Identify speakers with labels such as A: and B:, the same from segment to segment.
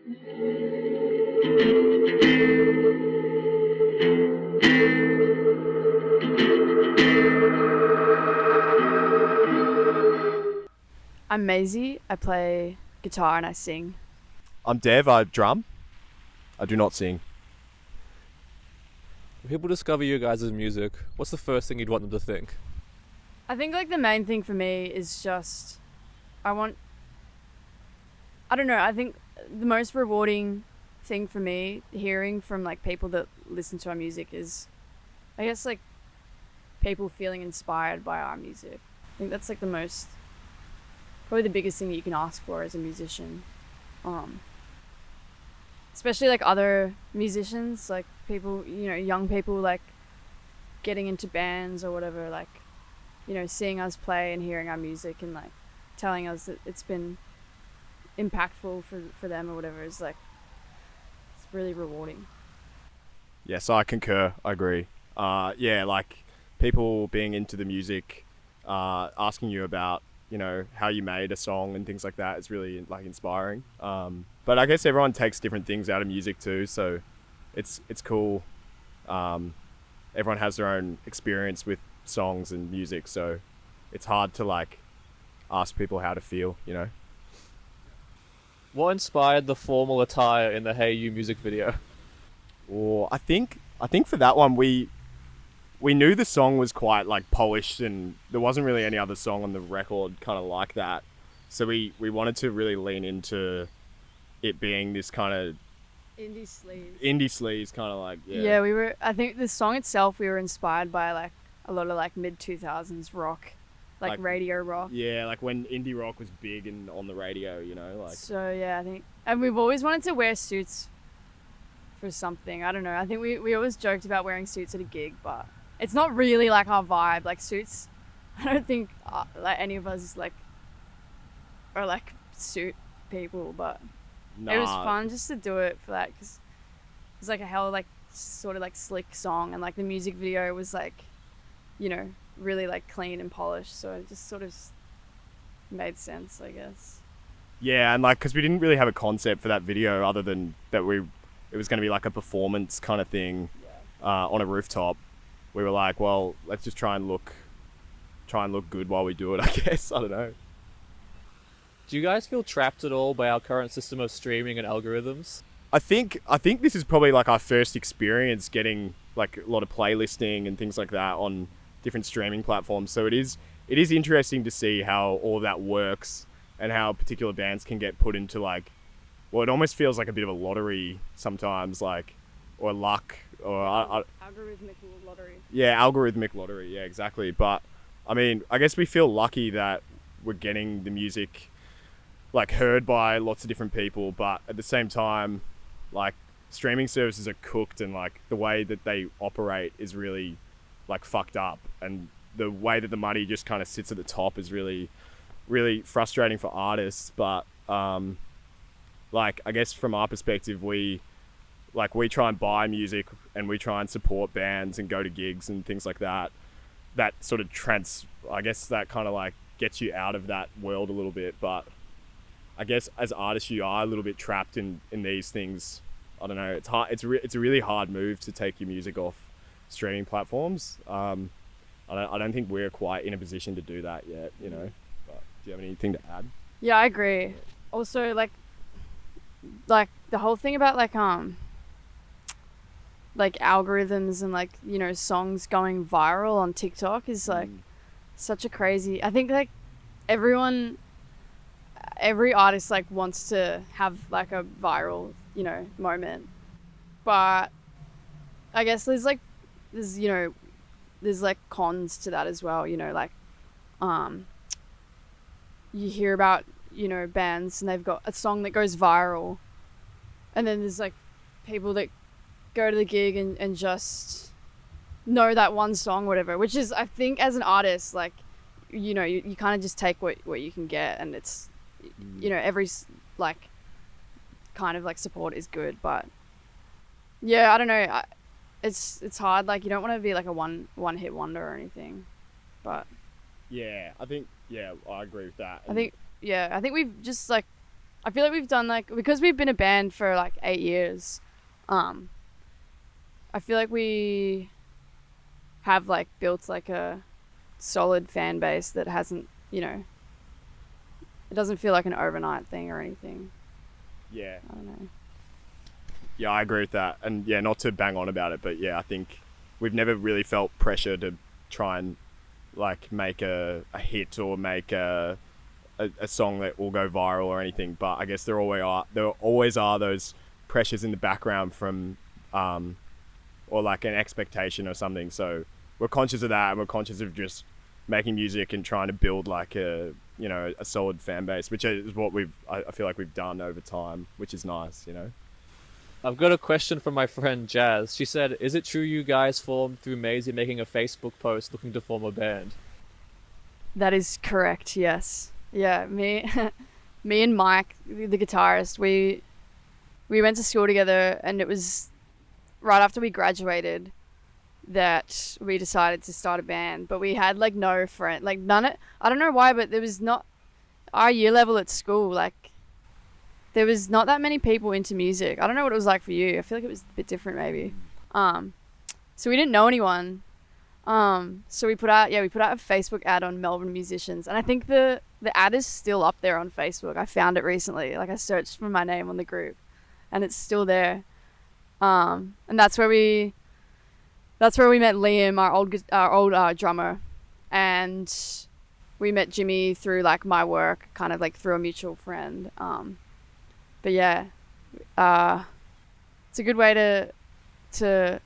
A: I'm Maisie. I play guitar and I sing.
B: I'm Dev. I drum. I do not sing.
C: When people discover you guys' music, what's the first thing you'd want them to think?
A: I think like the main thing for me is just I don't know, I think the most rewarding thing for me hearing from like people that listen to our music is I guess like people feeling inspired by our music. I think that's like probably the biggest thing that you can ask for as a musician. Especially like other musicians, like people, young people like getting into bands or whatever, like, seeing us play and hearing our music and like telling us that it's been impactful for them or whatever is like, it's really rewarding.
B: Yes, I concur. I agree. Yeah, like people being into the music, asking you about, how you made a song and things like that is really like inspiring. But I guess everyone takes different things out of music too, so it's cool. Everyone has their own experience with songs and music, so it's hard to like ask people how to feel,
C: What inspired the formal attire in the Hey You music video?
B: Or I think for that one we knew the song was quite like polished and there wasn't really any other song on the record kind of like that. So we wanted to really lean into it being this kind of
A: Indie sleaze
B: kind of like,
A: yeah. I think the song itself we were inspired by like a lot of like mid-2000s rock, like radio rock.
B: Yeah, like when indie rock was big and on the radio, like.
A: So yeah, I think, and we've always wanted to wear suits for something. I don't know. I think we always joked about wearing suits at a gig, but it's not really like our vibe. Like suits, I don't think like any of us like are like suit people, but it was fun just to do it for that because it was like a hell like sort of like slick song, and like the music video was like, really like clean and polished, so it just sort of made sense, I guess.
B: Yeah, and like because we didn't really have a concept for that video other than that it was going to be like a performance kind of thing, on a rooftop. We were like, well, let's just try and look good while we do it, I guess. I don't know.
C: Do you guys feel trapped at all by our current system of streaming and algorithms?
B: I think this is probably like our first experience getting like a lot of playlisting and things like that on different streaming platforms. So it is interesting to see how all of that works and how particular bands can get put into like, well, it almost feels like a bit of a lottery sometimes, like, or luck, or
A: algorithmic lottery.
B: Yeah, algorithmic lottery. Yeah, exactly. But I mean, I guess we feel lucky that we're getting the music like heard by lots of different people, but at the same time, like streaming services are cooked and like the way that they operate is really like fucked up, and the way that the money just kind of sits at the top is really, really frustrating for artists. But like I guess from our perspective, we try and buy music and we try and support bands and go to gigs and things like that. That sort of I guess that kind of like gets you out of that world a little bit. But I guess as artists, you are a little bit trapped in these things. I don't know. It's hard. It's a really hard move to take your music off streaming platforms. I don't think we're quite in a position to do that yet. But do you have anything to add?
A: Yeah, I agree. Also, like the whole thing about like algorithms and like songs going viral on TikTok is like such a crazy. I think like every artist like wants to have like a viral moment, but I guess there's cons to that as well. Like you hear about bands and they've got a song that goes viral, and then there's like people that go to the gig and just know that one song, whatever, which is, I think, as an artist, like you kind of just take what you can get, and it's every like kind of like support is good, but yeah, I don't know, it's hard. Like you don't want to be like a one hit wonder or anything, but
B: I think I agree with that.
A: I think we've just like, I feel like we've done like, because we've been a band for like 8 years, I feel like we have like built like a solid fan base that hasn't, you know, it doesn't feel like an overnight thing or anything.
B: Yeah.
A: I don't know.
B: Yeah, I agree with that. And yeah, not to bang on about it, but yeah, I think we've never really felt pressure to try and like make a hit or make a song that will go viral or anything. But I guess there always are those pressures in the background from or like an expectation or something. So we're conscious of that, and we're conscious of just making music and trying to build like a solid fan base, which is what I feel like we've done over time, which is nice, you know.
C: I've got a question from my friend Jazz. She said, is it true you guys formed through Maisie making a Facebook post looking to form a band?
A: That is correct, yes. Yeah, me and Mike, the guitarist, we went to school together, and it was right after we graduated that we decided to start a band. But we had like no friend, like I don't know why, but there was not, our year level at school, like there was not that many people into music. I don't know what it was like for you. I feel like it was a bit different maybe. So we didn't know anyone. So we put out a Facebook ad on Melbourne musicians, and I think the ad is still up there on Facebook. I found it recently. Like I searched for my name on the group, and it's still there. And that's where we met Liam, our old drummer, and we met Jimmy through like my work, kind of like through a mutual friend. But yeah, it's a good way to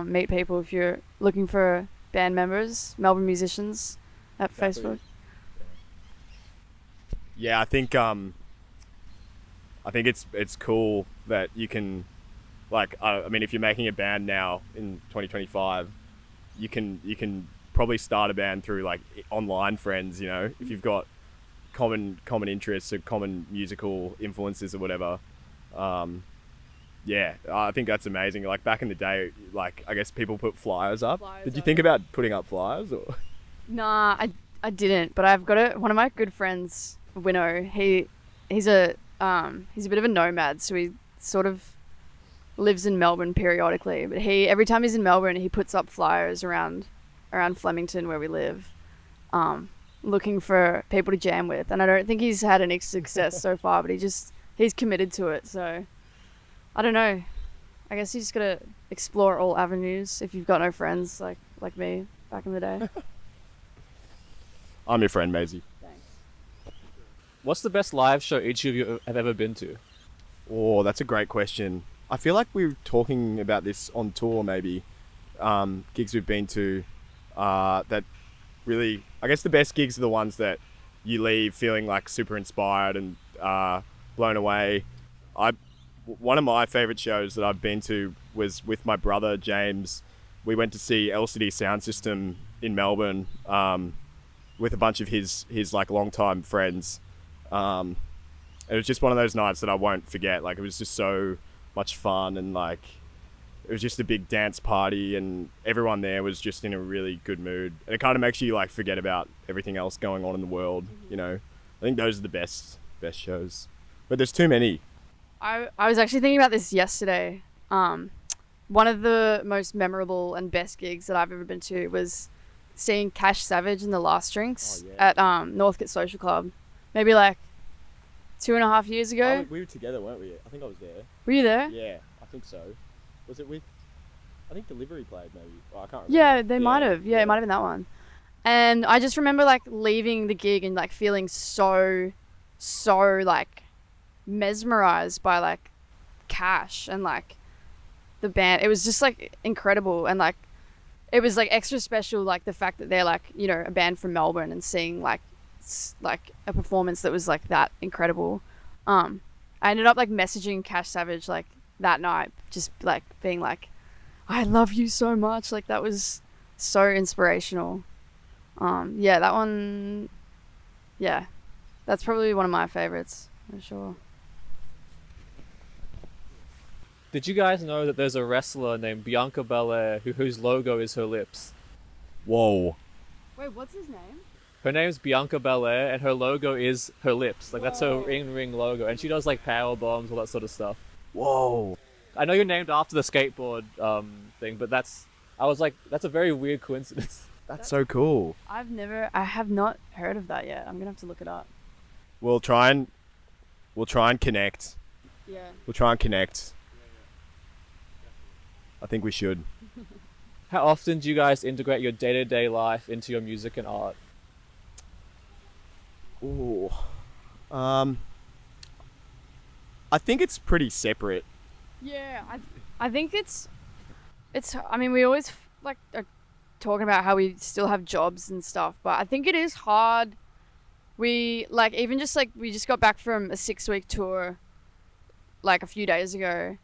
A: meet people if you're looking for band members, Melbourne musicians at Facebook.
B: Yeah, I think it's cool that you can, like, I mean, if you're making a band now in 2025, you can probably start a band through like online friends, you know, if you've got common interests or common musical influences or whatever. Yeah, I think that's amazing. Like back in the day, like I guess people put flyers up. Did you think about putting up flyers or?
A: Nah, I didn't, but I've got one of my good friends, Winnow. He's a bit of a nomad, so he sort of lives in Melbourne periodically. But every time he's in Melbourne, he puts up flyers around Flemington where we live, looking for people to jam with. And I don't think he's had any success so far, but he's committed to it. So I don't know. I guess you just gotta explore all avenues if you've got no friends like me back in the day.
B: I'm your friend, Maisie.
A: Thanks.
C: What's the best live show each of you have ever been to?
B: Oh, that's a great question. I feel like we were talking about this on tour, maybe. Gigs we've been to that really, I guess the best gigs are the ones that you leave feeling like super inspired and blown away. One of my favorite shows that I've been to was with my brother James. We went to see LCD Sound System in Melbourne with a bunch of his like longtime friends. It was just one of those nights that I won't forget. Like it was just so much fun, and like it was just a big dance party, and everyone there was just in a really good mood. And it kind of makes you like forget about everything else going on in the world. You know, I think those are the best shows, but there's too many.
A: I was actually thinking about this yesterday. One of the most memorable and best gigs that I've ever been to was seeing Cash Savage and the Last Drinks at Northcote Social Club, maybe like 2.5 years ago.
B: We were together, weren't we? I think I was there.
A: Were you there?
B: Yeah, I think so. Was it with? I think Delivery played maybe. Oh, I can't remember.
A: Yeah, they might have. Yeah, it might have been that one. And I just remember like leaving the gig and like feeling so like mesmerized by like Cash and like the band. It was just like incredible, and like it was like extra special, like the fact that they're like, you know, a band from Melbourne, and seeing like a performance that was like that incredible. I ended up like messaging Cash Savage like that night, just like being like, I love you so much. Like that was so inspirational. Yeah, that one, yeah, that's probably one of my favorites for sure.
C: Did you guys know that there's a wrestler named Bianca Belair whose logo is her lips?
B: Whoa.
A: Wait, what's his name?
C: Her name's Bianca Belair, and her logo is her lips. Like, that's her ring logo. And she does, like, power bombs, all that sort of stuff.
B: Whoa.
C: I know you're named after the skateboard thing, but I was like, that's a very weird coincidence.
B: That's so cool.
A: I have not heard of that yet. I'm gonna have to look it up.
B: We'll try and connect.
A: Yeah.
B: We'll try and connect. I think we should.
C: How often do you guys integrate your day-to-day life into your music and art?
B: Ooh. I think it's pretty separate.
A: Yeah, I think it's. I mean, we always like are talking about how we still have jobs and stuff, but I think it is hard. We like even just like we just got back from a 6-week tour, like a few days ago,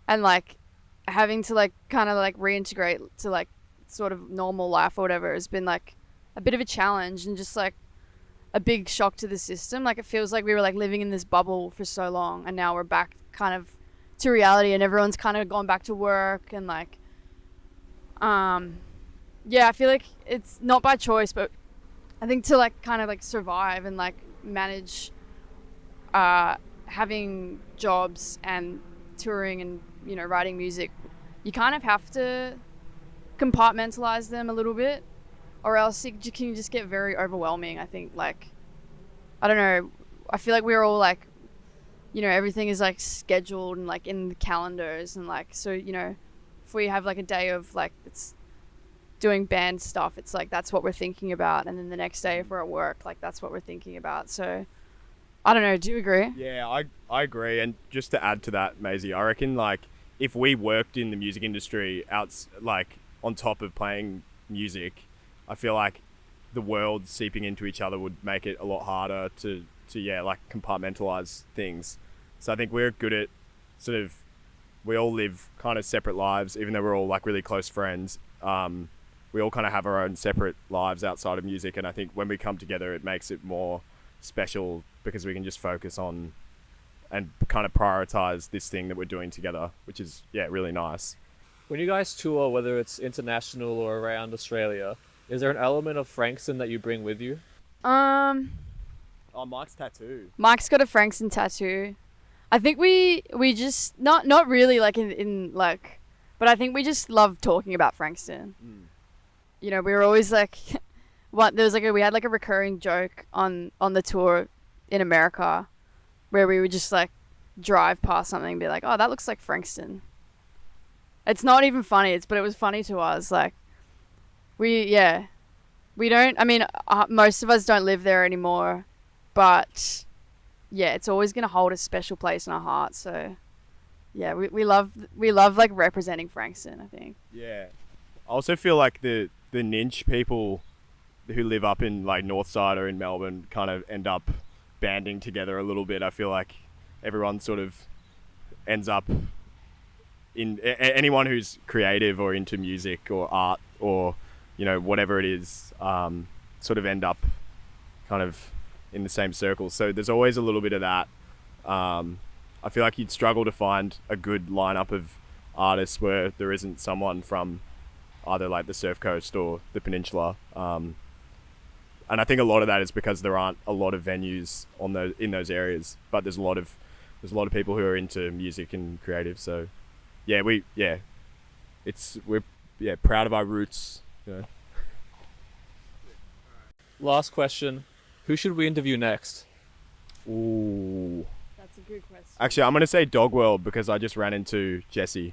A: and like having to like kind of like reintegrate to like sort of normal life or whatever has been like a bit of a challenge and just like a big shock to the system. Like it feels like we were like living in this bubble for so long, and now we're back kind of to reality, and everyone's kind of gone back to work and like yeah, I feel like it's not by choice, but I think to like kind of like survive and like manage having jobs and touring and, you know, writing music, you kind of have to compartmentalize them a little bit, or else it can just get very overwhelming. I think, like, I don't know, I feel like we're all like, you know, everything is like scheduled and like in the calendars, and like, so, you know, if we have like a day of like it's doing band stuff, it's like that's what we're thinking about, and then the next day if we're at work, like that's what we're thinking about. So I don't know, do you agree?
B: Yeah, I agree. And just to add to that, Maisie, I reckon like if we worked in the music industry like on top of playing music, I feel like the world seeping into each other would make it a lot harder to like compartmentalize things. So I think we're good at sort of, we all live kind of separate lives, even though we're all like really close friends. We all kind of have our own separate lives outside of music, and I think when we come together it makes it more special because we can just focus on and kind of prioritize this thing that we're doing together, which is, yeah, really nice.
C: When you guys tour, whether it's international or around Australia, is there an element of Frankston that you bring with you?
B: Oh, Mike's tattoo.
A: Mike's got a Frankston tattoo. I think we just not really like in like, but I think we just love talking about Frankston. You know, we were always like, we had like a recurring joke on the tour in America, where we would just like drive past something and be like, oh, that looks like Frankston. It's not even funny, but it was funny to us. Like, we don't, I mean, most of us don't live there anymore, but yeah, it's always going to hold a special place in our hearts. So yeah, we love like representing Frankston, I think.
B: Yeah. I also feel like the Ninch people who live up in like Northside or in Melbourne kind of end up banding together a little bit. I feel like everyone sort of ends up in anyone who's creative or into music or art or, you know, whatever it is, sort of end up kind of in the same circle. So there's always a little bit of that. I feel like you'd struggle to find a good lineup of artists where there isn't someone from either like the Surf Coast or the Peninsula. And I think a lot of that is because there aren't a lot of venues in those areas, but there's a lot of people who are into music and creative. So yeah, we're proud of our roots. You know?
C: Last question. Who should we interview next?
B: Ooh.
A: That's a good question.
B: Actually, I'm going to say Dog World because I just ran into Jesse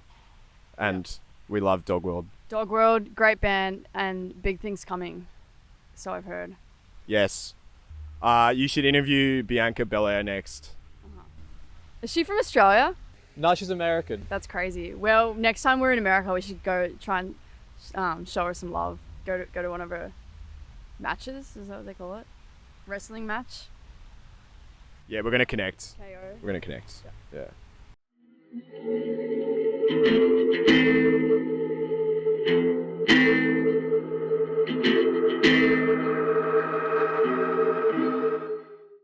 B: and we love Dog World.
A: Dog World, great band, and big things coming, so I've heard.
B: Yes. You should interview Bianca Belair next.
A: Is she from Australia?
C: No, she's American.
A: That's crazy. Well, next time we're in America, we should go try and show her some love. Go to one of her matches. Is that what they call it? Wrestling match.
B: Yeah, we're gonna connect.
A: KO.
B: We're gonna connect. Yeah.